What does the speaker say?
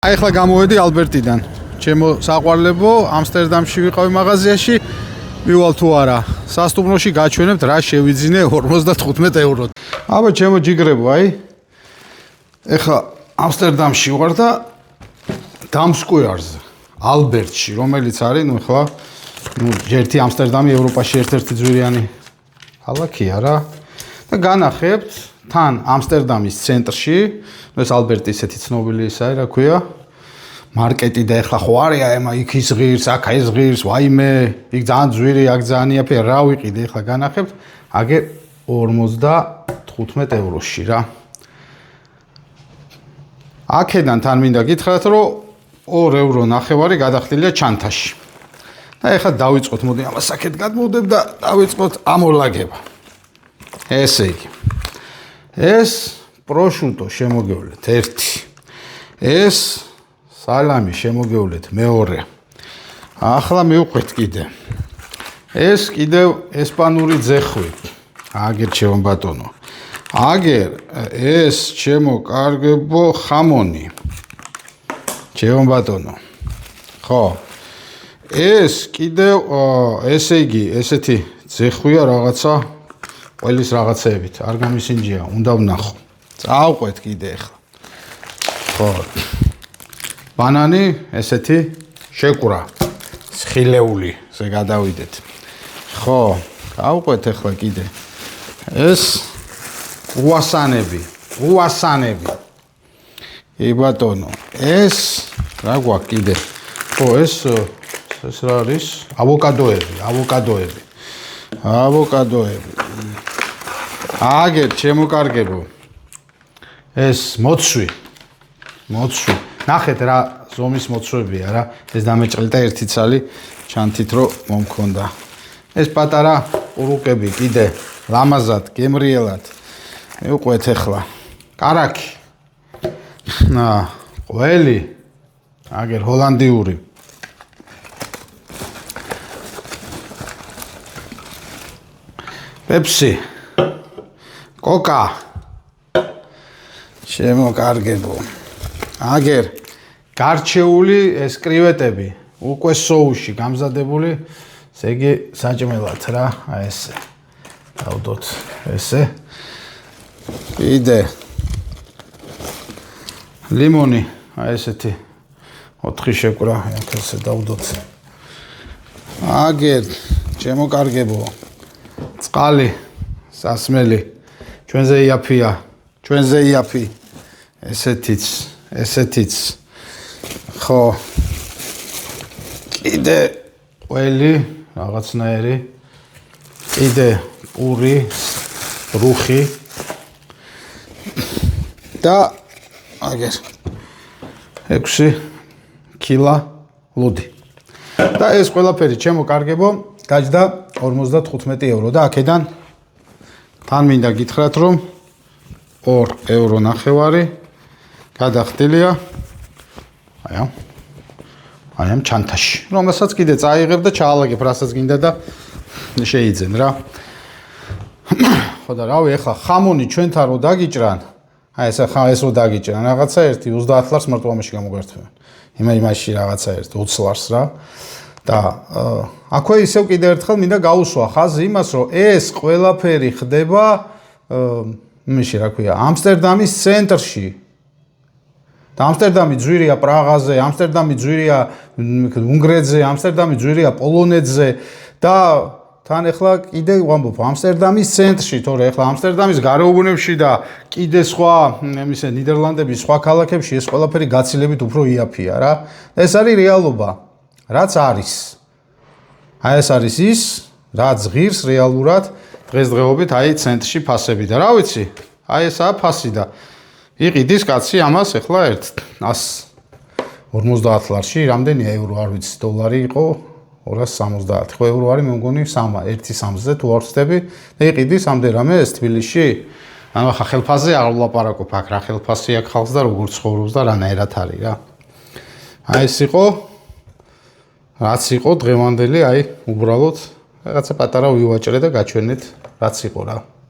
აი ახლა გამოვედი ალბერტიდან. ჩემო საყვარლებო, ამსტერდამში ვიყავი მაღაზიაში, მივალ თუ არა. სასტუმროში გაჩვენებთ რა შევიძინე 55 ევროდ. აბა ჩემო ჯიგრებო, აი. ეხლა ამსტერდამში ვარ და დამსკვერზე, ალბერტში, რომელიც არის, ახლა ერთი ამსტერდამი ევროპაში ერთ-ერთი ძვირიანი ქალაქია რა. და განახებთ თან ამსტერდამის ცენტრში, ეს ალბერტი ისეთი ცნობილი ისაა, რა ქვია, მარკეტი და ეხლა ხო არია ემა იქ ის ღირს, აქ ეს ღირს, ვაიმე, იქ ძალიან ძვირი, აქ ძალიან იაფია, რა ვიყიდე ეხლა განახებთ, აგერ 55 ევროში რა. აქედან თან მინდა გითხრათ, რომ 2 ევრო ნახევარი გადახდილია ჩანთაში. და ეხლა დავიწყოთ, მოდი ამას აქეთ გადმოვდებ და დავიწყოთ ამოლაგება. ესე იგი. ეს პროშუტო შემოგევლეთ 1. ეს სალამი შემოგევლეთ 2. ახლა მივყვეთ კიდე. ეს კიდევ ესპანური ძეხვი. აგერ ჩემო ბატონო. აგერ ეს ჩემო კარგებო ხამონი. ჩემო ბატონო. ხო. ეს კიდევ ესე იგი, ესეთი ძეხვია რაღაცა ყველის რაღაცეებით, არ გამისინჯია, უნდა ვნახო. წავყვეთ კიდე ახლა. ხო. ბანანი, ესეთი შეკვრა, სხილეული, ესე გადავიდეთ. ხო, გავყვეთ ახლა კიდე. ეს კრუასანები. კი ბატონო, ეს რა გვაქვს კიდე? ხო, ეს რა არის? ავოკადოები. აგერ ჩემო კარგებო. ეს მოცვი. ნახეთ რა ზომის მოცვებია რა. ეს დამეჭრილ და ერთი ცალი ჩანთით რომ მომქონდა. ეს პატარა ყურუკები კიდე ლამაზად, გემრიელად. მივყვეთ ახლა. კარაკი. ყველი. აგერ ჰოლანდიური. პეპსი. კოკა. შემოკარგებო. აგერ გარჩეული ეს კრივეტები, უკვე სოუსში გამზადებული, ესე იგი საჭმელად რა, აი ესე. დავდოთ ესე. კიდე ლიმონი, აი ესეთი 4 შეკვრა, აქ ესე დავდოთ. აგერ შემოკარგებო. წყალი, სასმელი, ჩვენზე იაფია, ესეთიც, ხო, კიდე ყველი, რაღაცნაირი, კიდე პური, რუხი და აგერ 6 კილა ლუდი. და ეს ყველაფერი ჩემო კარგებო, გაჯდა 55 ევრო და აქედან თან მინდა გითხრათ, რომ 2 ევრო ნახევარი გადახდილია აი ამ ჩანთაში, რომელსაც კიდე წაიღებ და ჩაალაგებ, რასაც გინდა და შეიძენ რა. ხო და რავი, ახლა ხამონი ჩვენთან რო დაგიჭრან, აი ეს რო დაგიჭრან, რაღაცა 30 ლარს მარტოამაში გამოგვერთვენ. იმაში რაღაცა 20 ლარს რა. და აქვე ისევ კიდე ერთხელ მინდა გაუსვა ხაზი იმას, რომ ეს ყველაფერი ხდება იმაში, რა ქვია, ამსტერდამის ცენტრში. და ამსტერდამი ძვირია პრაღაზე, ამსტერდამი ძვირია უნგრეთზე, ამსტერდამი ძვირია პოლონეთზე და თან ახლა კიდე ვამბობ ამსტერდამის ცენტრში, თორე ახლა ამსტერდამის გარეუბნებში და კიდე სხვა იმისე ნიდერლანდების სხვა ქალაქებში ეს ყველაფერი გაცილებით უფრო იაფია რა. ეს არის რეალობა. რაც არის. აი ეს არის ის, რაც ღირს რეალურად დღესდღეობით აი ცენტრში ფასები და რა ვიცი, აი ესაა ფასი და იყიდის კაცი ამას ახლა 150 ლარში, რამდენია ევრო არ ვიცი, დოლარი იყო 270. ხო ევრო არის მე მგონი 1.3-ზე თუ არ ვცდები და იყიდის ამდენ რამე ეს თბილისში. ანუ ახლა ხელფასზე არ ვლაპარაკობ, აქ რა ხელფასი აქვს ხალხს და როგორ ცხოვრობს და რანაირად არის რა. აი ეს იყო რაც იყო დღევანდელი, აი უბრალოდ რაღაცა პატარა ვივაჭრე და გაჩვენეთ რაც იყო რა.